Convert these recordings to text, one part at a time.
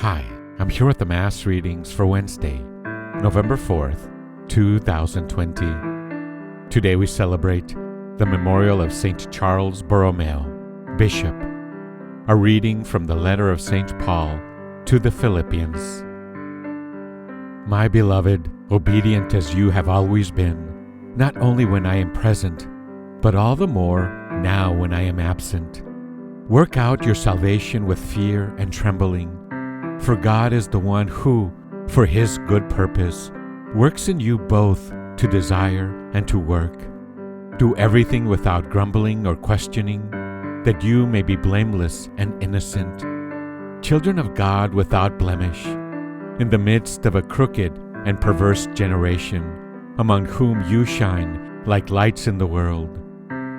Hi, I'm here with the Mass readings for Wednesday, November 4th, 2020. Today we celebrate the memorial of St. Charles Borromeo, Bishop, a reading from the letter of St. Paul to the Philippians. My beloved, obedient as you have always been, not only when I am present, but all the more now when I am absent. Work out your salvation with fear and trembling, for God is the one who, for his good purpose, works in you both to desire and to work. Do everything without grumbling or questioning, that you may be blameless and innocent, children of God without blemish, in the midst of a crooked and perverse generation, among whom you shine like lights in the world,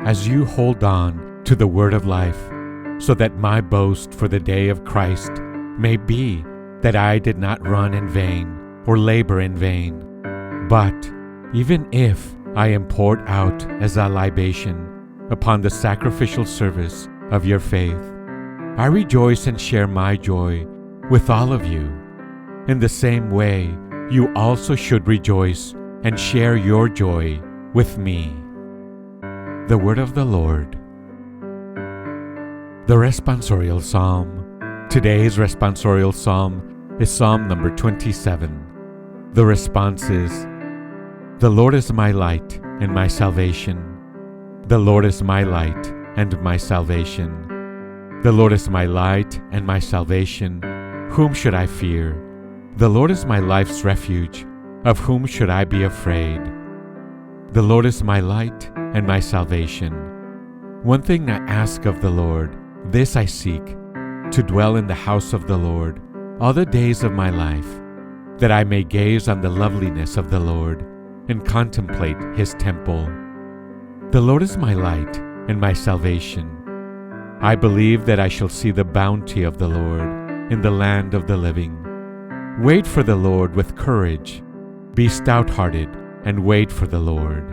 as you hold on to the word of life, so that my boast for the day of Christ may be that I did not run in vain or labor in vain. But even if I am poured out as a libation upon the sacrificial service of your faith, I rejoice and share my joy with all of you. In the same way, you also should rejoice and share your joy with me. The word of the Lord. The responsorial psalm. Today's responsorial psalm is Psalm number 27. The response is, The Lord is my light and my salvation. The Lord is my light and my salvation. The Lord is my light and my salvation. Whom should I fear? The Lord is my life's refuge. Of whom should I be afraid? The Lord is my light and my salvation. One thing I ask of the Lord, this I seek, to dwell in the house of the Lord all the days of my life, that I may gaze on the loveliness of the Lord and contemplate his temple. The Lord is my light and my salvation. I believe that I shall see the bounty of the Lord in the land of the living. Wait for the Lord with courage. Be stout-hearted and wait for the Lord.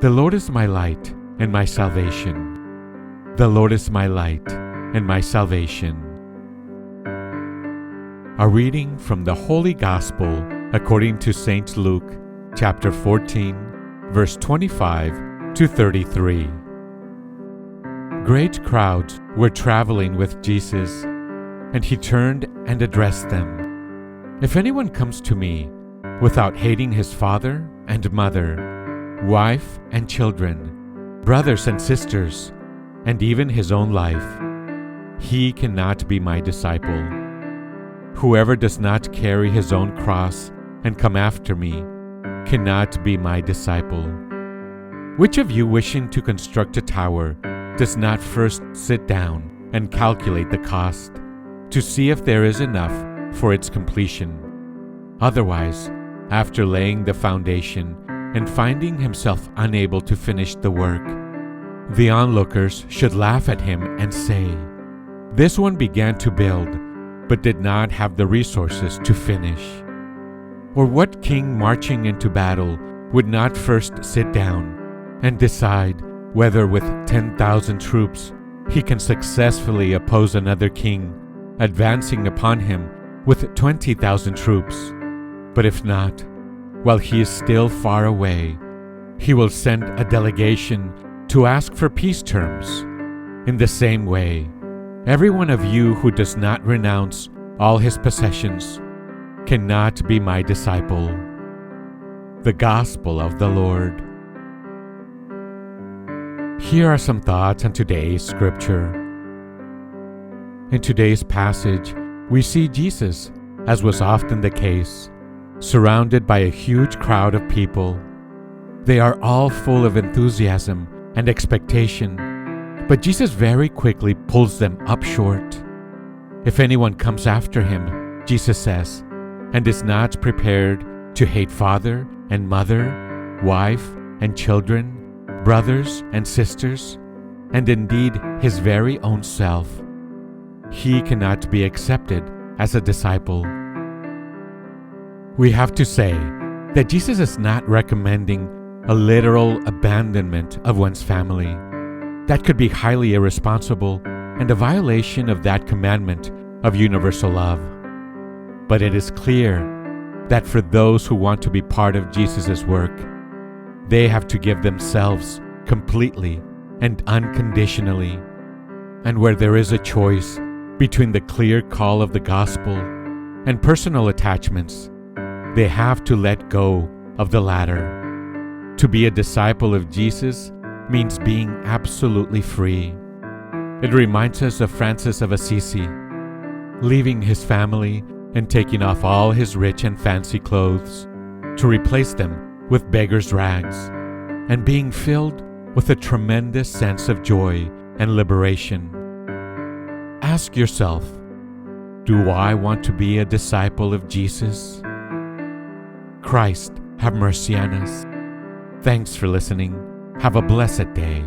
The Lord is my light and my salvation. The Lord is my light and my salvation. A reading from the Holy Gospel according to St. Luke, chapter 14, verse 25 to 33. Great crowds were traveling with Jesus, and he turned and addressed them. If anyone comes to me without hating his father and mother, wife and children, brothers and sisters, and even his own life, he cannot be my disciple. Whoever does not carry his own cross and come after me cannot be my disciple. Which of you wishing to construct a tower does not first sit down and calculate the cost to see if there is enough for its completion? Otherwise, after laying the foundation and finding himself unable to finish the work, the onlookers should laugh at him and say, This one began to build, but did not have the resources to finish. Or what king marching into battle would not first sit down and decide whether with 10,000 troops he can successfully oppose another king, advancing upon him with 20,000 troops? But if not, while he is still far away, he will send a delegation to ask for peace terms. In the same way, every one of you who does not renounce all his possessions cannot be my disciple. The Gospel of the Lord. Here are some thoughts on today's scripture. In today's passage, we see Jesus, as was often the case, surrounded by a huge crowd of people. They are all full of enthusiasm and expectation, but Jesus very quickly pulls them up short. If anyone comes after him, Jesus says, and is not prepared to hate father and mother, wife and children, brothers and sisters, and indeed his very own self, he cannot be accepted as a disciple. We have to say that Jesus is not recommending a literal abandonment of one's family. That could be highly irresponsible and a violation of that commandment of universal love. But it is clear that for those who want to be part of Jesus' work, they have to give themselves completely and unconditionally. And where there is a choice between the clear call of the gospel and personal attachments, they have to let go of the latter. To be a disciple of Jesus means being absolutely free. It reminds us of Francis of Assisi, leaving his family and taking off all his rich and fancy clothes to replace them with beggar's rags, and being filled with a tremendous sense of joy and liberation. Ask yourself, do I want to be a disciple of Jesus? Christ, have mercy on us. Thanks for listening. Have a blessed day.